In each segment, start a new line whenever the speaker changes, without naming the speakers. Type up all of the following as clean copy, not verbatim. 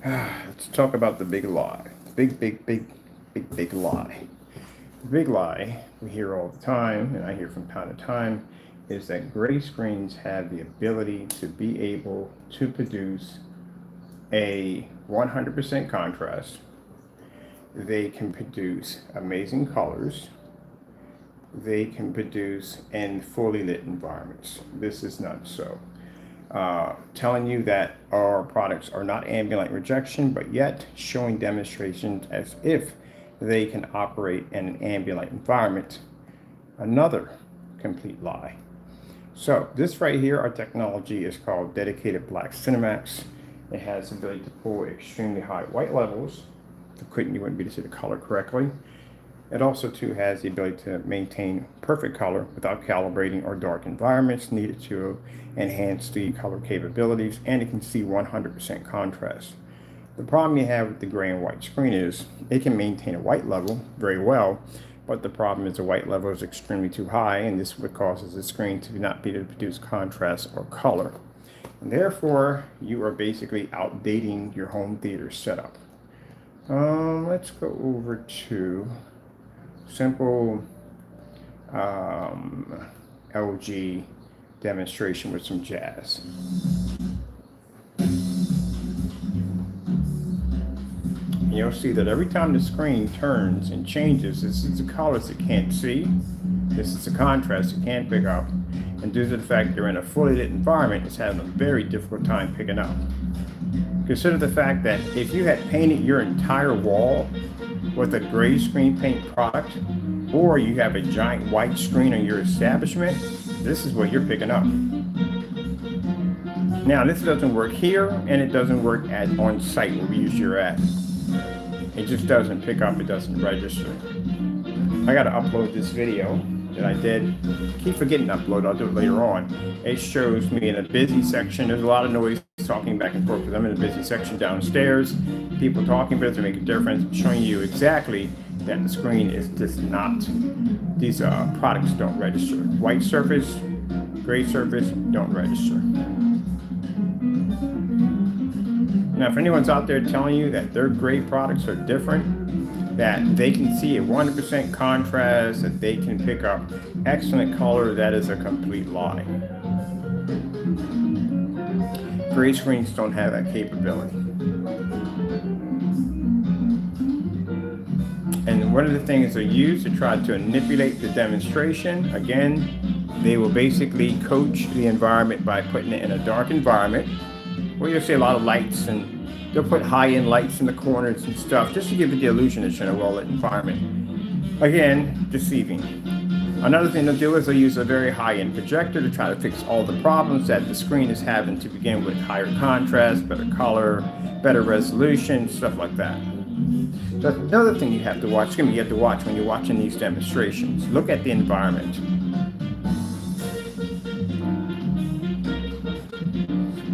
Let's talk about the big lie. Big lie. The big lie we hear all the time, and I hear from time to time, is that gray screens have the ability to be able to produce a 100% contrast. They can produce amazing colors. They can produce in fully lit environments. This is not so. Telling you that our products are not ambient light rejection, but yet showing demonstrations as if they can operate in an ambient light environment. Another complete lie. So this right here, our technology is called dedicated black Cinemax. It has the ability to pull extremely high white levels. If you couldn't, you wouldn't be able to see the color correctly. It also too has the ability to maintain perfect color without calibrating or dark environments needed to enhance the color capabilities, and it can see 100% contrast. The problem you have with the gray and white screen is it can maintain a white level very well, but the problem is the white level is extremely too high, and this is what causes the screen to not be able to produce contrast or color. And therefore, you are basically outdating your home theater setup. Let's go over to simple LG demonstration with some jazz. You'll see that every time the screen turns and changes, this is the colors it can't see, this is the contrast it can't pick up, and due to the fact they're in a fully lit environment, it's having a very difficult time picking up. Consider the fact that if you had painted your entire wall with a gray screen paint product, or you have a giant white screen on your establishment, this is what you're picking up. Now, this doesn't work here, and it doesn't work on site where we usually are at. It just doesn't pick up, it doesn't register. I gotta upload this video that I did. Keep forgetting to upload, I'll do it later on. It shows me in a busy section. There's a lot of noise talking back and forth because I'm in a busy section downstairs. People talking, but it doesn't make a difference. Showing you exactly that the screen is just not, these products don't register. White surface, gray surface, don't register. Now, if anyone's out there telling you that their gray products are different, that they can see a 100% contrast, that they can pick up excellent color, that is a complete lie. Gray screens don't have that capability. And one of the things they use to try to manipulate the demonstration, again, they will basically coach the environment by putting it in a dark environment where you'll see a lot of lights, and they'll put high-end lights in the corners and stuff just to give it the illusion it's in a well-lit environment. Again, deceiving. Another thing they'll do is they'll use a very high-end projector to try to fix all the problems that the screen is having to begin with: higher contrast, better color, better resolution, stuff like that. So another thing you have to watch, you have to watch when you're watching these demonstrations. Look at the environment.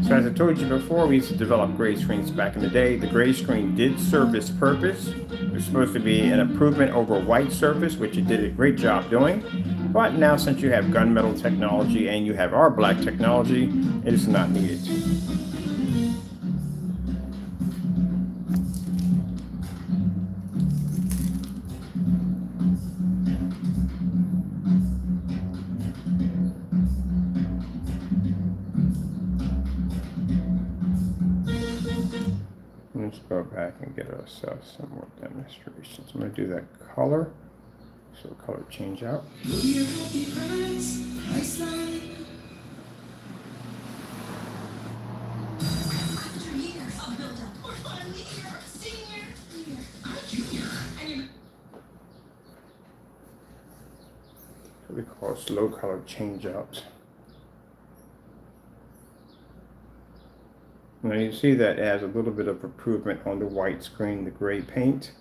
So as I told you before, we used to develop gray screens back in the day. The gray screen did serve its purpose. It was supposed to be an improvement over a white surface, which it did a great job doing. But now, since you have gunmetal technology and you have our black technology, it is not needed. Let's go back and get ourselves some more demonstrations. I'm going to do that color, so color change out. We call slow color change out. Now you see that it has a little bit of improvement on the white screen, the gray paint,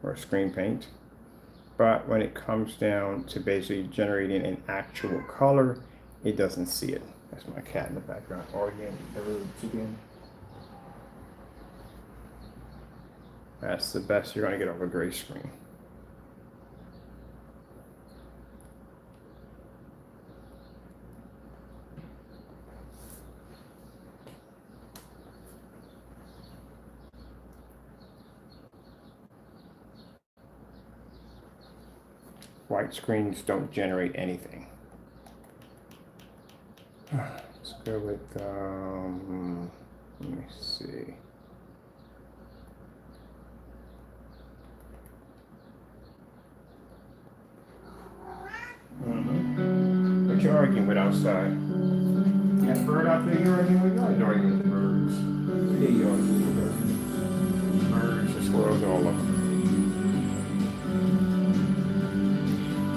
or screen paint. But when it comes down to basically generating an actual color, it doesn't see it. That's my cat in the background. Again. That's the best you're going to get over a gray screen. White screens don't generate anything. Let's go with, let me see. What you arguing with outside? That bird out there you're arguing with? You're arguing with the birds. Yeah, you're arguing with the birds, the squirrels, all of them.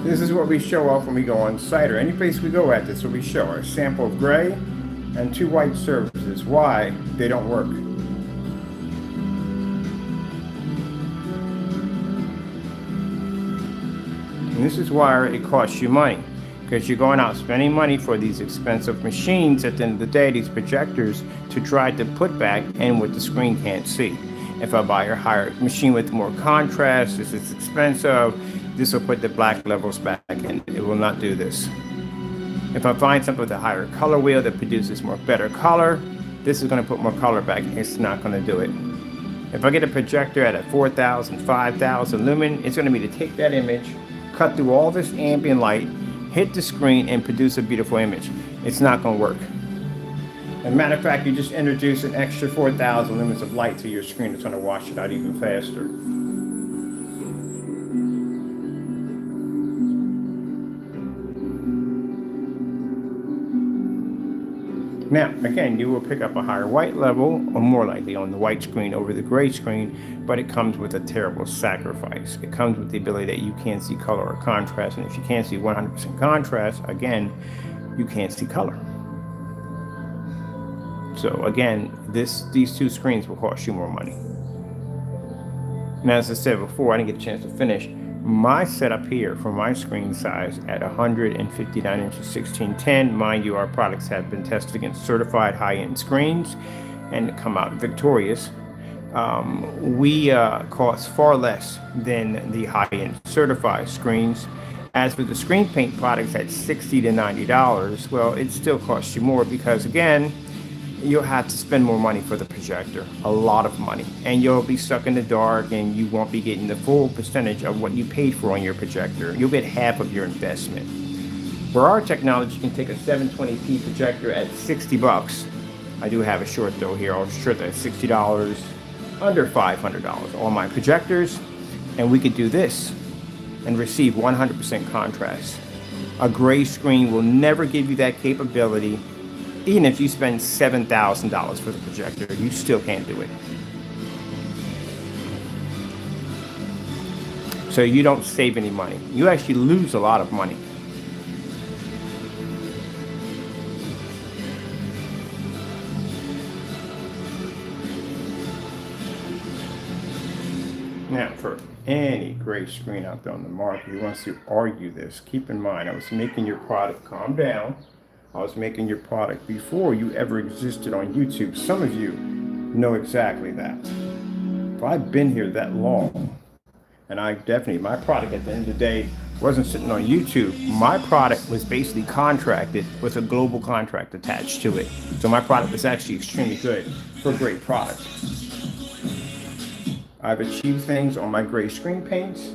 This is what we show off when we go on site, or any place we go at. This is what we show. A sample of gray and 2 white surfaces. Why? They don't work. And this is why it costs you money. Because you're going out spending money for these expensive machines at the end of the day, these projectors, to try to put back in what the screen can't see. If I buy a higher machine with more contrast, this is expensive. This will put the black levels back in. It will not do this. If I find something with a higher color wheel that produces more better color, this is going to put more color back. It's not going to do it. If I get a projector at a 4,000, 5,000 lumen, it's going to be to take that image, cut through all this ambient light, hit the screen, and produce a beautiful image. It's not going to work. As a matter of fact, you just introduce an extra 4,000 lumens of light to your screen. It's going to wash it out even faster. Now, again, you will pick up a higher white level, or more likely on the white screen over the gray screen, but it comes with a terrible sacrifice. It comes with the ability that you can't see color or contrast, and if you can't see 100% contrast, again, you can't see color. So again, these 2 screens will cost you more money. Now, as I said before, I didn't get a chance to finish. My setup here for my screen size at 159 inches 1610, mind you, our products have been tested against certified high-end screens and come out victorious. We cost far less than the high-end certified screens. As for the screen paint products at $60 to $90, well, it still costs you more because, again, you'll have to spend more money for the projector, a lot of money, and you'll be stuck in the dark and you won't be getting the full percentage of what you paid for on your projector. You'll get half of your investment. For our technology, you can take a 720p projector at 60 bucks. I do have a short though here. I'll short that at $60, under $500 on my projectors, and we could do this and receive 100% contrast. A gray screen will never give you that capability. Even if you spend $7,000 for the projector, you still can't do it. So you don't save any money. You actually lose a lot of money. Now, for any gray screen out there on the market who wants to argue this, keep in mind, I was making your product, calm down. I was making your product before you ever existed on YouTube. Some of you know exactly that. If I've been here that long, and my product at the end of the day wasn't sitting on YouTube. My product was basically contracted with a global contract attached to it. So my product is actually extremely good for a great product. I've achieved things on my gray screen paints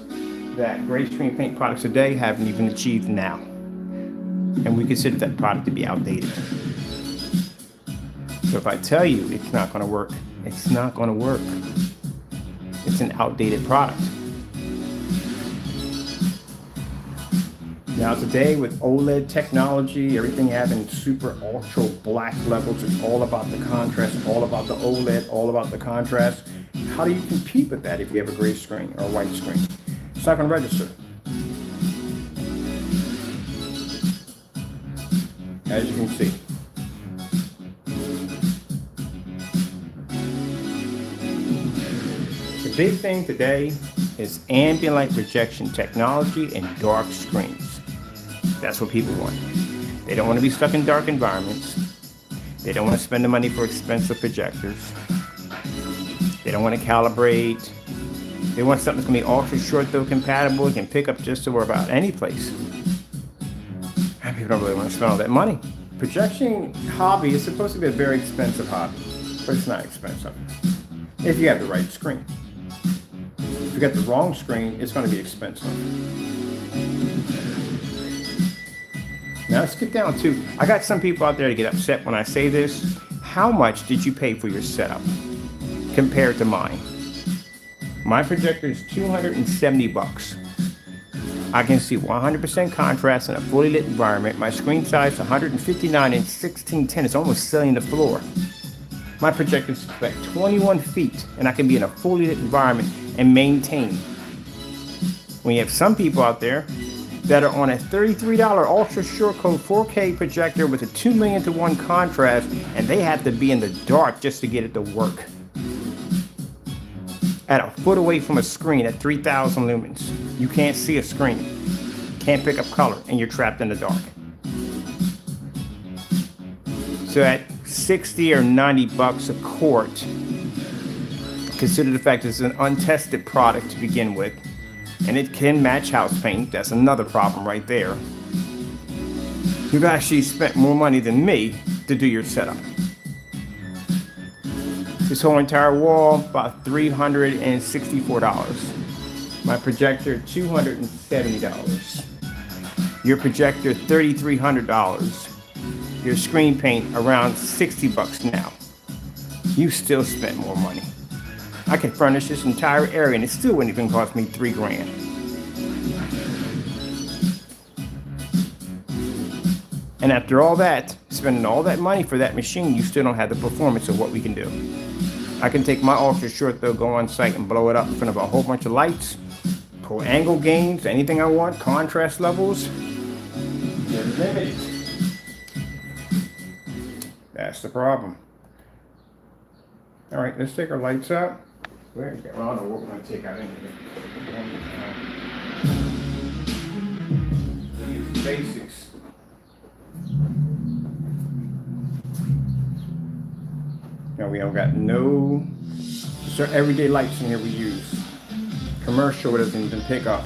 that gray screen paint products today haven't even achieved now. And we consider that product to be outdated. So if I tell you it's not going to work, it's not going to work. It's an outdated product. Now today with OLED technology, everything having super ultra black levels, it's all about the contrast, all about the OLED, all about the contrast. How do you compete with that if you have a gray screen or a white screen? It's not going to register. As you can see. The big thing today is ambient light projection technology and dark screens. That's what people want. They don't want to be stuck in dark environments. They don't want to spend the money for expensive projectors. They don't want to calibrate. They want something that's going to be ultra short though compatible, can pick up just about any place. People don't really want to spend all that money. Projection hobby is supposed to be a very expensive hobby, but it's not expensive if you have the right screen. If you get the wrong screen, it's going to be expensive. Now let's get down to, I got some people out there to get upset when I say this. How much did you pay for your setup compared to mine? My projector is 270 bucks. I can see 100% contrast in a fully lit environment. My screen size is 159 and 1610. It's almost ceiling to floor. My projector is like 21 feet and I can be in a fully lit environment and maintain. When you have some people out there that are on a $33 ultra short code 4K projector with a 2,000,000 to 1 contrast, and they have to be in the dark just to get it to work. At a foot away from a screen at 3,000 lumens. You can't see a screen, can't pick up color, and you're trapped in the dark. So at 60 or 90 bucks a quart, consider the fact it's an untested product to begin with, and it can match house paint. That's another problem right there. You've actually spent more money than me to do your setup. This whole entire wall, about $364. My projector, $270. Your projector, $3,300. Your screen paint, around 60 bucks now. You still spent more money. I could furnish this entire area and it still wouldn't even cost me $3 grand. And after all that, spending all that money for that machine, you still don't have the performance of what we can do. I can take my ultra short though, go on site and blow it up in front of a whole bunch of lights, pull angle gains, anything I want, contrast levels. They're limited. That's the problem. All right, let's take our lights out. Well, I don't know what we're going to take out anyway. Use basics. Now we don't got no everyday lights in here we use. Commercial doesn't even pick up.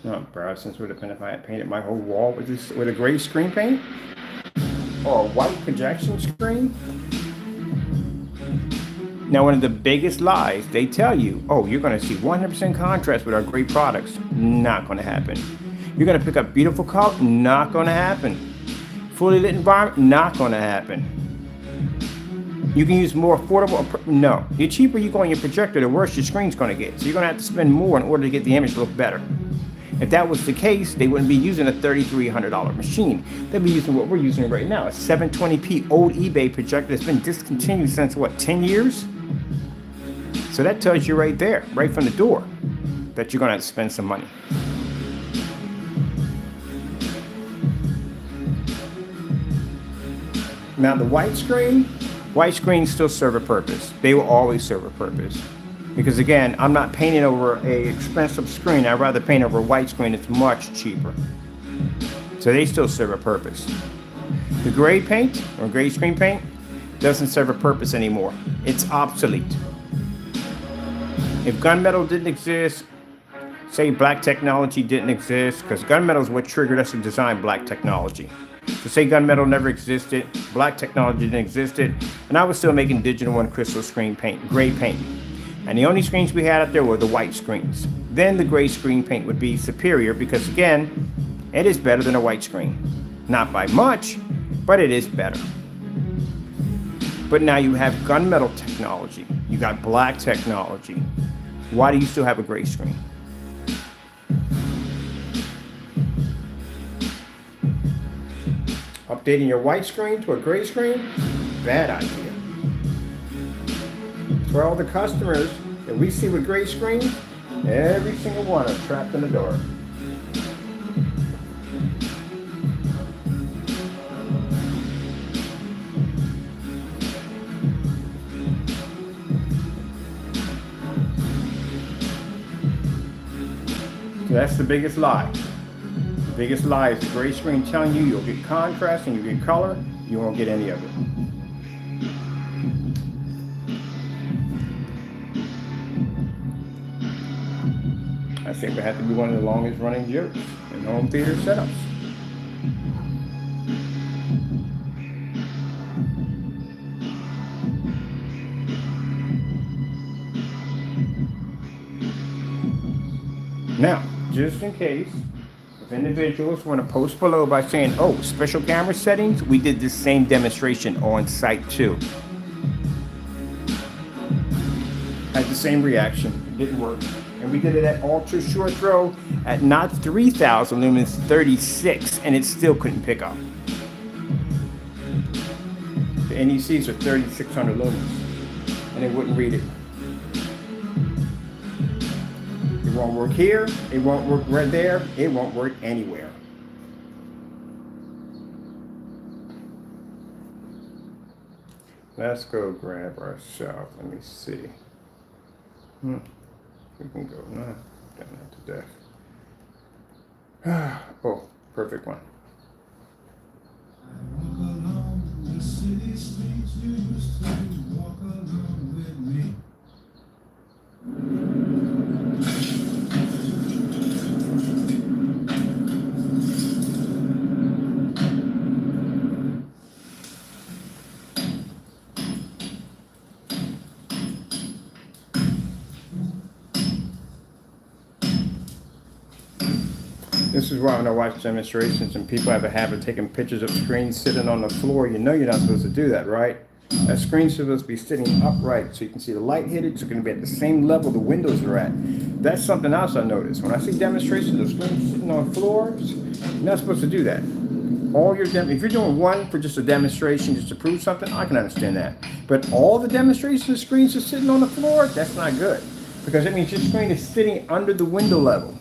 Oh, bro, since would have been if I had painted my whole wall with this with a gray screen paint or a white projection screen. Now, one of the biggest lies they tell you, oh, you're going to see 100% contrast with our great products. Not going to happen. You're going to pick up beautiful color. Not going to happen. Fully lit environment, not going to happen. You can use more affordable, no. The cheaper you go on your projector, the worse your screen's going to get. So you're going to have to spend more in order to get the image to look better. If that was the case, they wouldn't be using a $3,300 machine. They'd be using what we're using right now, a 720p old eBay projector that's been discontinued since, what, 10 years? So that tells you right there, right from the door, that you're going to have to spend some money. Now the white screens still serve a purpose. They will always serve a purpose. Because again, I'm not painting over a expensive screen. I'd rather paint over a white screen. It's much cheaper. So they still serve a purpose. The gray paint or gray screen paint doesn't serve a purpose anymore. It's obsolete. If gunmetal didn't exist, say black technology didn't exist, because gunmetal is what triggered us to design black technology. So say gunmetal never existed, black technology didn't exist, and I was still making digital and crystal screen paint, gray paint. And the only screens we had out there were the white screens. Then the gray screen paint would be superior because again, it is better than a white screen. Not by much, but it is better. But now you have gunmetal technology, you got black technology. Why do you still have a gray screen? Updating your white screen to a gray screen? Bad idea. For all the customers that we see with gray screens, every single one are trapped in the dark. So that's the biggest lie. The biggest lie is the gray screen telling you you'll get contrast and you get color. You won't get any of it. I think it had to be one of the longest running jokes in home theater setups. Now, just in case, if individuals want to post below by saying, oh, special camera settings, we did this same demonstration on site too. Had the same reaction, it didn't work. And we did it at ultra short throw at not 3,000 lumens, 36, and it still couldn't pick up. The NECs are 3,600 lumens, and it wouldn't read it. It won't work here, it won't work right there, it won't work anywhere. Let's go grab ourselves, let me see. We can go, no, done that to death. Oh, perfect one.
I walk along the city streets you used to walk along with me.
This is why when I watch demonstrations and people have a habit of taking pictures of screens sitting on the floor, you know you're not supposed to do that, right? That screen's supposed to be sitting upright so you can see the light hit it, so it's going to be at the same level the windows are at. That's something else I noticed. When I see demonstrations of screens sitting on floors, you're not supposed to do that. If you're doing one for just a demonstration, just to prove something, I can understand that. But all the demonstration screens are sitting on the floor, that's not good. Because that means your screen is sitting under the window level.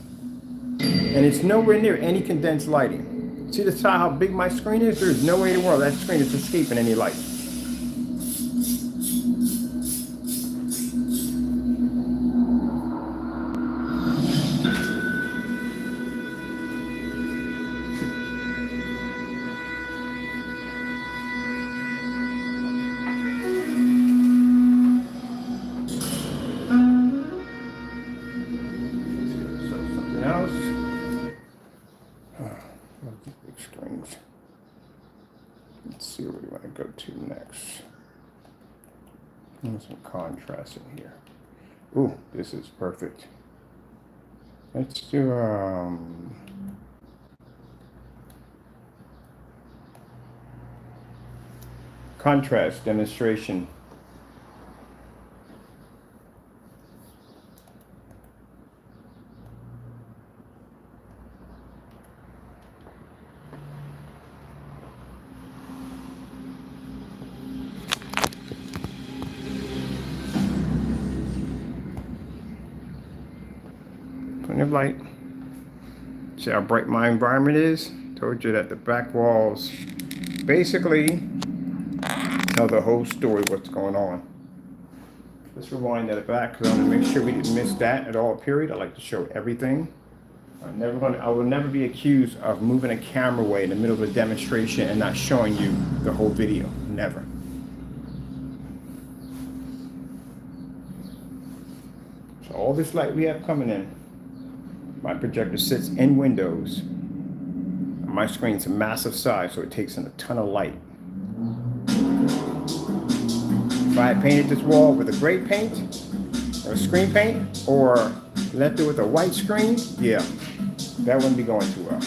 And it's nowhere near any condensed lighting. See how big my screen is? There's no way in the world that screen is escaping any light. Something else. Big screens. Let's see where we want to go to next. There's some contrast in here. Ooh, this is perfect. Let's do contrast demonstration. Plenty of light. See how bright my environment is? Told you that the back walls basically tell the whole story what's going on. Let's rewind that back because I want to make sure we didn't miss that at all, period. I like to show everything. I will never be accused of moving a camera away in the middle of a demonstration and not showing you the whole video. Never. So all this light we have coming in, my projector sits in windows. My screen's a massive size, so it takes in a ton of light. If I had painted this wall with a gray paint, or screen paint, or left it with a white screen, yeah, that wouldn't be going too well.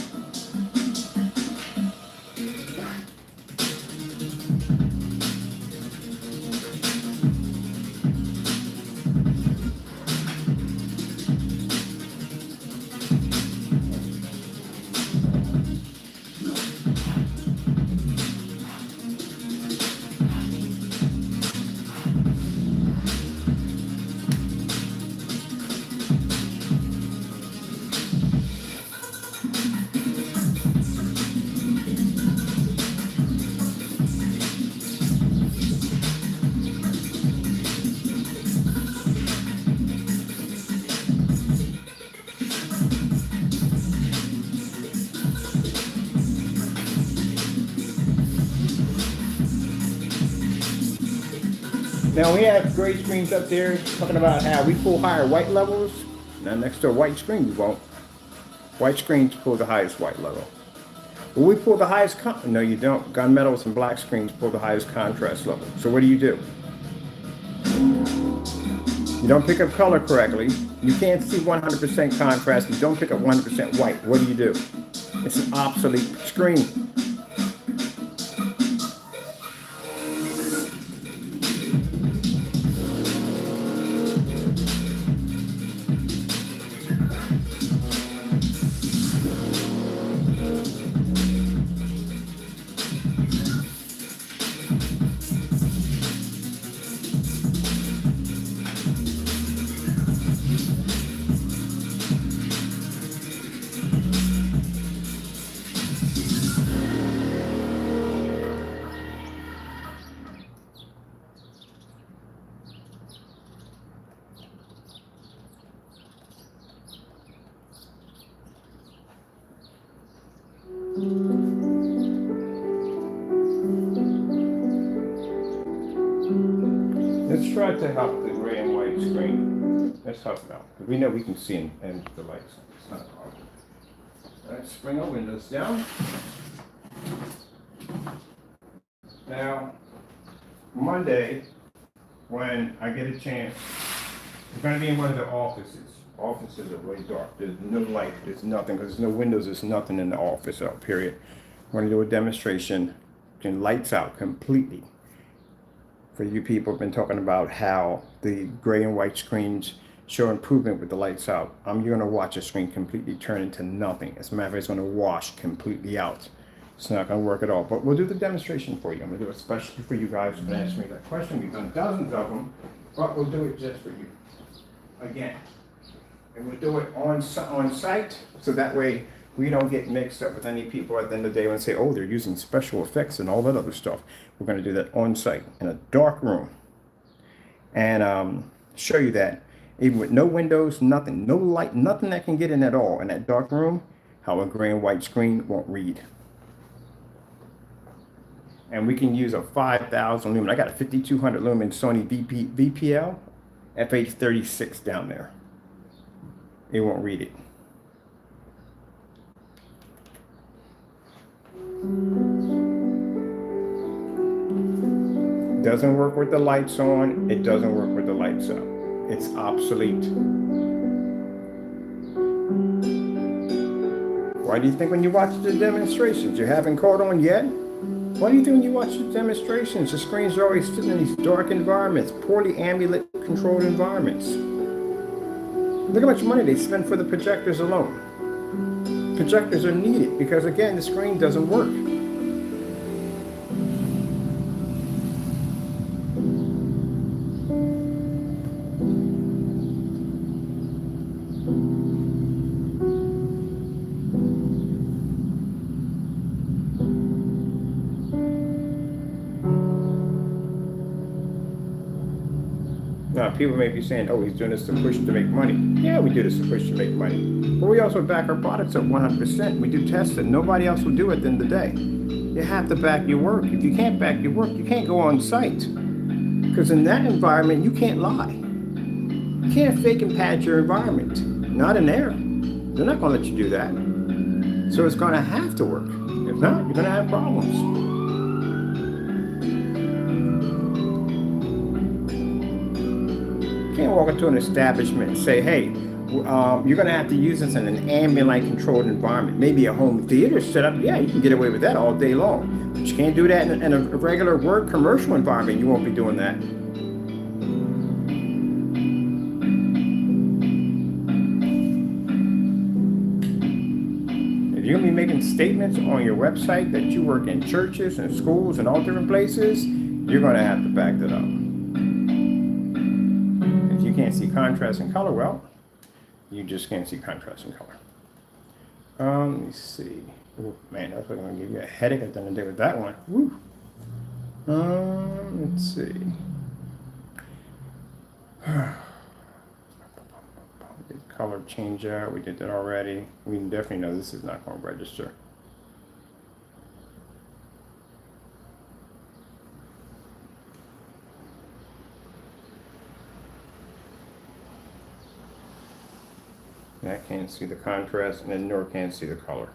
Now we have gray screens up there talking about how we pull higher white levels. Now next to a white screen we won't. White screens pull the highest white level. Well, we pull the highest, no you don't. Gunmetals and black screens pull the highest contrast level. So what do? You don't pick up color correctly. You can't see 100% contrast. You don't pick up 100% white. What do? It's an obsolete screen. Let's try to help the gray and white screen. Let's help it out. Because we know we can see in the lights. It's not a problem. Let's bring our windows down. Now, Monday, when I get a chance, we're going to be in one of the offices. Offices are way dark. There's no light. There's nothing. Because there's no windows. There's nothing in the office, period. We're going to do a demonstration. And lights out completely. For you people have been talking about how the gray and white screens show improvement with the lights out. You're going to watch a screen completely turn into nothing. As a matter of fact, it's going to wash completely out. It's not going to work at all. But we'll do the demonstration for you. I'm going to do it especially for you guys who've been asking me that question. We've done dozens of them, but we'll do it just for you. Again. And we'll do it on site, so that way we don't get mixed up with any people at the end of the day and say, oh, they're using special effects and all that other stuff. We're going to do that on site in a dark room and show you that even with no windows, nothing, no light, nothing that can get in at all in that dark room, how a gray and white screen won't read. And we can use a 5,000 lumen. I got a 5,200 lumen Sony VPL FH36 down there. It won't read it. Doesn't work with the lights on. It doesn't work with the lights up. It's obsolete. Why do you think when you watch the demonstrations, you haven't caught on yet? Why do you think when you watch the demonstrations, the screens are always sitting in these dark environments, poorly ambient controlled environments? Look how much money they spend for the projectors alone. Projectors are needed because, again, the screen doesn't work. Now, people may be saying, oh, he's doing this to push to make money. Yeah, we do this to push to make money. But we also back our products up 100%. We do test it. Nobody else will do it at the end of the day. You have to back your work. If you can't back your work, you can't go on site. Because in that environment, you can't lie. You can't fake and pad your environment. Not in there. They're not going to let you do that. So it's going to have to work. If not, you're going to have problems. You can't walk into an establishment and say, hey, you're going to have to use this in an ambient light controlled environment. Maybe a home theater setup. Yeah, you can get away with that all day long. But you can't do that in a regular work commercial environment. You won't be doing that. If you're going to be making statements on your website that you work in churches and schools and all different places, you're going to have to back that up. If you can't see contrast and color well, you just can't see contrast and color. Let me see. Oh man, that's going to give you a headache at the end of the day with that one. Woo. Let's see. Color change out. We did that already. We definitely know this is not going to register. I can't see the contrast, and then nor can't see the color.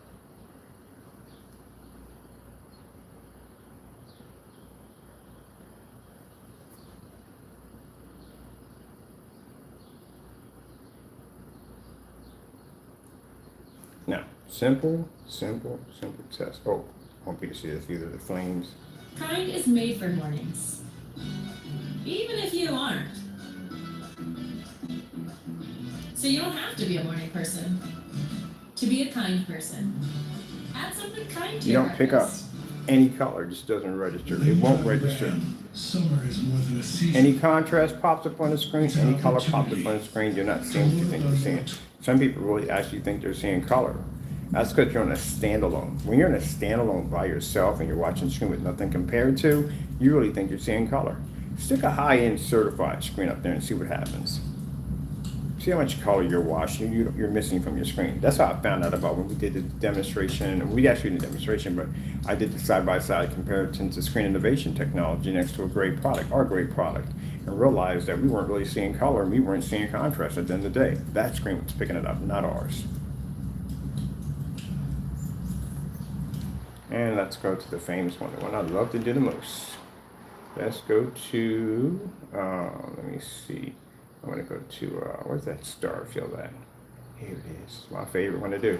Simple, simple, simple test. Oh, I want you to see this. These are the flames.
Kind is made for mornings. Even if you aren't. So you don't have to be a morning person to be a kind person. Add something kind to
You
your
don't pick up
breakfast.
any color, it just doesn't register. It won't register.
Summer is more than a season.
Any contrast pops up on the screen, any color pops up on the screen, you're not seeing what you think you're seeing. Some people really actually think they're seeing color. That's because you're on a standalone. When you're in a standalone by yourself and you're watching a screen with nothing compared to, you really think you're seeing color. Stick a high-end certified screen up there and see what happens. See how much color you're watching, you're missing from your screen. That's how I found out about when we did the demonstration. We actually did the demonstration, but I did the side-by-side comparison to screen innovation technology next to a great product, our great product, and realized that we weren't really seeing color and we weren't seeing contrast at the end of the day. That screen was picking it up, not ours. And let's go to the famous one, the one I love to do the most. Let's go to, let me see. I'm gonna go to, where's that star field at? Here it is, it's my favorite one to do.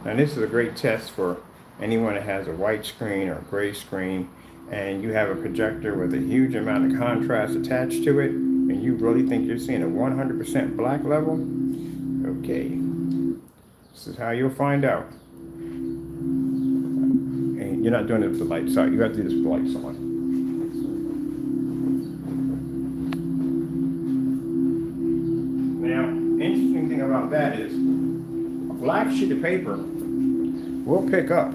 Now this is a great test for anyone that has a white screen or a gray screen and you have a projector with a huge amount of contrast attached to it and you really think you're seeing a 100% black level. Okay, this is how you'll find out. And you're not doing it with the lights out, you have to do this with the lights on. Interesting thing about that is a black sheet of paper will pick up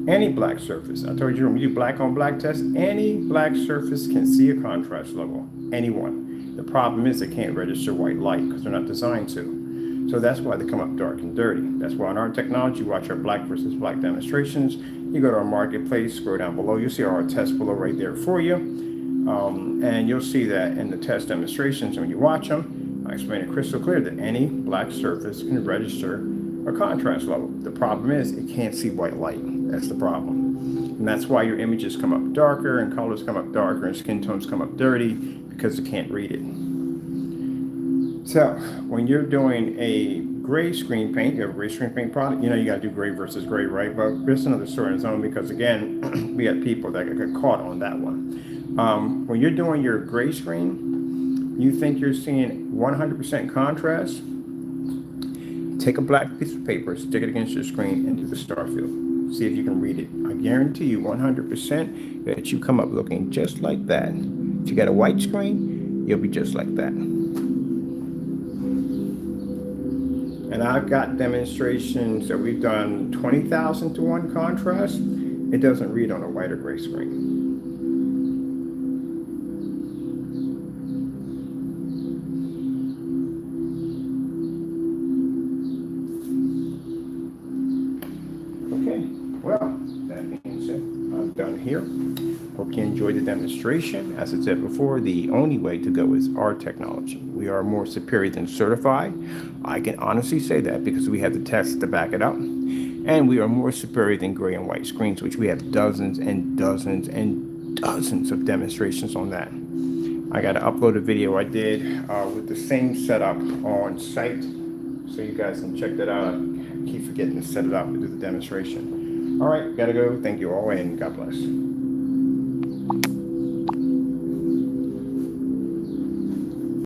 any black surface. I told you when we do black on black test, any black surface can see a contrast level, anyone. The problem is they can't register white light because they're not designed to. So that's why they come up dark and dirty. That's why in our technology, watch our black versus black demonstrations. You go to our marketplace, scroll down below, you'll see our test below right there for you. And you'll see that in the test demonstrations when you watch them. I explain it crystal clear that any black surface can register a contrast level. The problem is it can't see white light. That's the problem. And that's why your images come up darker and colors come up darker and skin tones come up dirty because it can't read it. So when you're doing a gray screen paint, you have a gray screen paint product, you know you got to do gray versus gray, right? But this is another story on its own because again, we had people that got caught on that one. When you're doing your gray screen, you think you're seeing 100% contrast, take a black piece of paper, stick it against your screen and do the star field. See if you can read it. I guarantee you 100% that you come up looking just like that. If you got a white screen, you'll be just like that. And I've got demonstrations that we've done 20,000 to 1 contrast. It doesn't read on a white or gray screen. Well, that being said, I'm done here. Hope you enjoyed the demonstration. As I said before, the only way to go is our technology. We are more superior than certified. I can honestly say that because we have the tests to back it up. And we are more superior than gray and white screens, which we have dozens and dozens and dozens of demonstrations on that. I got to upload a video I did with the same setup on site, so you guys can check that out. I keep forgetting to set it up to do the demonstration. All right, gotta go. Thank you all, and God bless.